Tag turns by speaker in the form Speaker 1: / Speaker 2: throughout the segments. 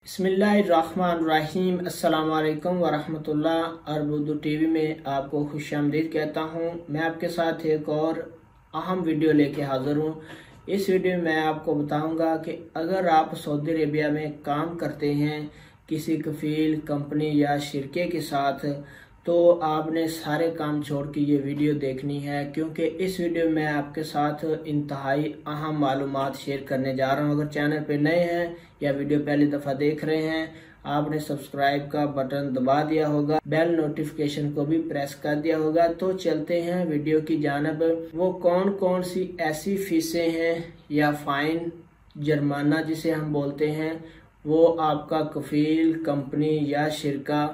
Speaker 1: बिस्मिल्लाहिर्रहमानिर्रहीम। अस्सलाम वालेकुम वरहमतुल्लाह। अरब उर्दू टीवी में आपको खुशामदीद कहता हूँ। मैं आपके साथ एक और अहम वीडियो लेके हाजिर हूँ। इस वीडियो में मैं आपको बताऊंगा कि अगर आप सऊदी अरेबिया में काम करते हैं किसी कफील कंपनी या शिरके के साथ, तो आपने सारे काम छोड़ के ये वीडियो देखनी है, क्योंकि इस वीडियो में आपके साथ इंतहाई अहम मालूमात शेयर करने जा रहा हूँ। अगर चैनल पे नए हैं या वीडियो पहली दफ़ा देख रहे हैं, आपने सब्सक्राइब का बटन दबा दिया होगा, बेल नोटिफिकेशन को भी प्रेस कर दिया होगा। तो चलते हैं वीडियो की जानब। वो कौन कौन सी ऐसी फीसें हैं या फाइन, जुर्माना जिसे हम बोलते हैं, वो आपका कफील कंपनी या शिरका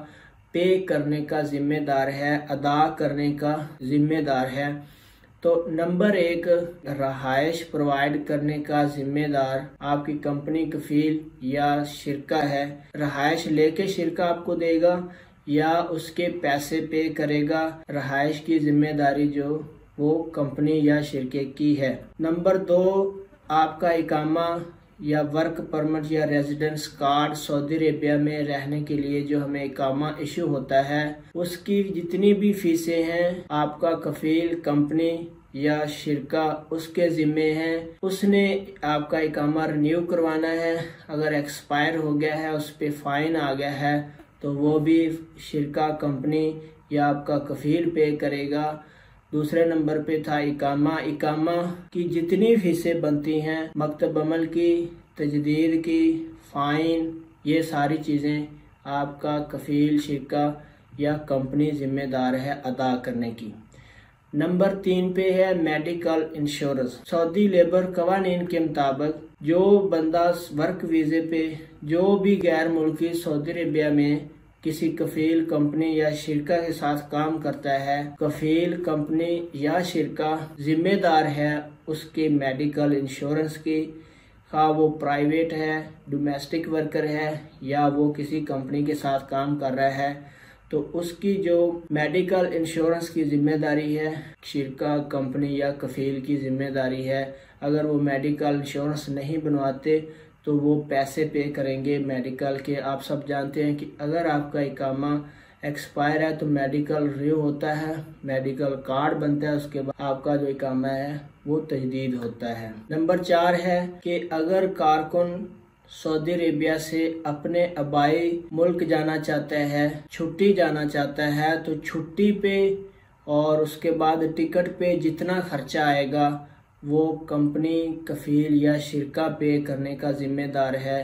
Speaker 1: पे करने का जिम्मेदार है, अदा करने का जिम्मेदार है। तो नंबर 1, रहायश प्रोवाइड करने का जिम्मेदार आपकी कंपनी कफील या शिरका है। रहायश लेके शिरका आपको देगा या उसके पैसे पे करेगा, रहायश की जिम्मेदारी जो वो कंपनी या शिरके की है। नंबर 2, आपका इकामा या वर्क परमिट या रेजिडेंस कार्ड, सऊदी अरेबिया में रहने के लिए जो हमें इकामा इशू होता है, उसकी जितनी भी फीसें हैं आपका कफील कंपनी या शिरका उसके जिम्मे हैं। उसने आपका इकामा रिन्यू करवाना है। अगर एक्सपायर हो गया है, उस पे फाइन आ गया है, तो वो भी शिरका कंपनी या आपका कफील पे करेगा। दूसरे नंबर पे था इकामा। इकामा की जितनी फीसें बनती हैं, मकतब अमल की, तजदीद की, फाइन, ये सारी चीज़ें आपका कफील शिरका या कंपनी जिम्मेदार है अदा करने की। नंबर 3 पे है मेडिकल इंश्योरेंस। सऊदी लेबर कवानीन के मुताबिक जो बंदा वर्क वीज़े पे जो भी गैर मुल्की सऊदी अरेबिया में किसी कफील कंपनी या शिरका के साथ काम करता है, कफील कंपनी या शिरका जिम्मेदार है उसके मेडिकल इंश्योरेंस की। खा वो प्राइवेट है, डोमेस्टिक वर्कर है या वो किसी कंपनी के साथ काम कर रहा है, तो उसकी जो मेडिकल इंश्योरेंस की जिम्मेदारी है शिरका कंपनी या कफील की जिम्मेदारी है। अगर वो मेडिकल इंश्योरेंस नहीं बनवाते तो वो पैसे पे करेंगे मेडिकल के। आप सब जानते हैं कि अगर आपका इकामा एक्सपायर है तो मेडिकल रिव्यू होता है, मेडिकल कार्ड बनता है, उसके बाद आपका जो इकामा है वो तजदीद होता है। नंबर 4 है कि अगर कारकुन सऊदी अरेबिया से अपने आबाई मुल्क जाना चाहता है, छुट्टी जाना चाहता है, तो छुट्टी पे और उसके बाद टिकट पे जितना खर्चा आएगा वो कंपनी कफील या शिरका पे करने का जिम्मेदार है।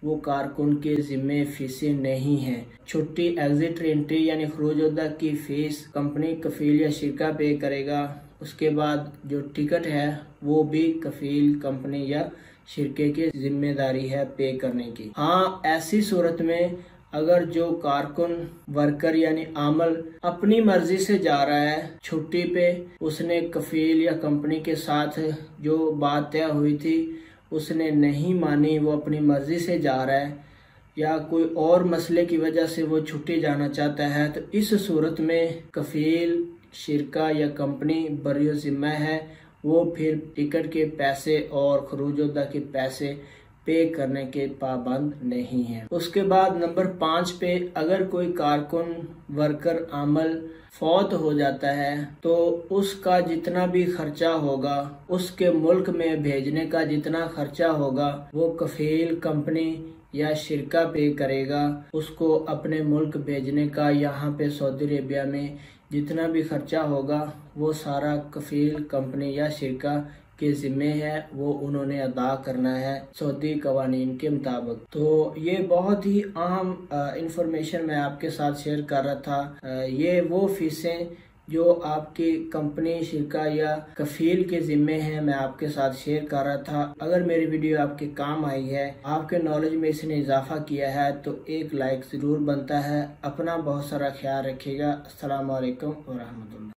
Speaker 1: वो कारकुन के जिम्मे फीसें नहीं हैं। छुट्टी, एग्जिट, एंट्री यानी खरूज की फीस कंपनी कफील या शिरका पे करेगा। उसके बाद जो टिकट है वो भी कफील कंपनी या शिरके की जिम्मेदारी है पे करने की। हाँ, ऐसी सूरत में अगर जो कारकुन वर्कर यानी आमल अपनी मर्जी से जा रहा है छुट्टी पे, उसने कफील या कंपनी के साथ जो बात तय हुई थी उसने नहीं मानी, वो अपनी मर्जी से जा रहा है या कोई और मसले की वजह से वो छुट्टी जाना चाहता है, तो इस सूरत में कफील शिरका या कंपनी बरियो जिम्मा है। वो फिर टिकट के पैसे और खरूजोदा के पैसे पे करने के पाबंद नहीं है। उसके बाद नंबर 5 पे अगर कोई कारकुन वर्कर आमल फौत हो जाता है तो उसका जितना भी खर्चा होगा, उसके मुल्क में भेजने का जितना खर्चा होगा, वो कफील कंपनी या शिरका पे करेगा। उसको अपने मुल्क भेजने का यहाँ पे सऊदी अरेबिया में जितना भी खर्चा होगा वो सारा कफील कंपनी या शिरका के जिम्मे है, वो उन्होंने अदा करना है सऊदी कवानीन के मुताबिक। तो ये बहुत ही अहम इंफॉर्मेशन मैं आपके साथ शेयर कर रहा था। ये वो फीसें जो आपकी कंपनी शिरका या कफील के जिम्मे हैं, मैं आपके साथ शेयर कर रहा था। अगर मेरी वीडियो आपके काम आई है, आपके नॉलेज में इसने इजाफा किया है, तो एक लाइक ज़रूर बनता है। अपना बहुत सारा ख्याल रखिएगा। अस्सलाम वालेकुम व रहमतुल्लाह।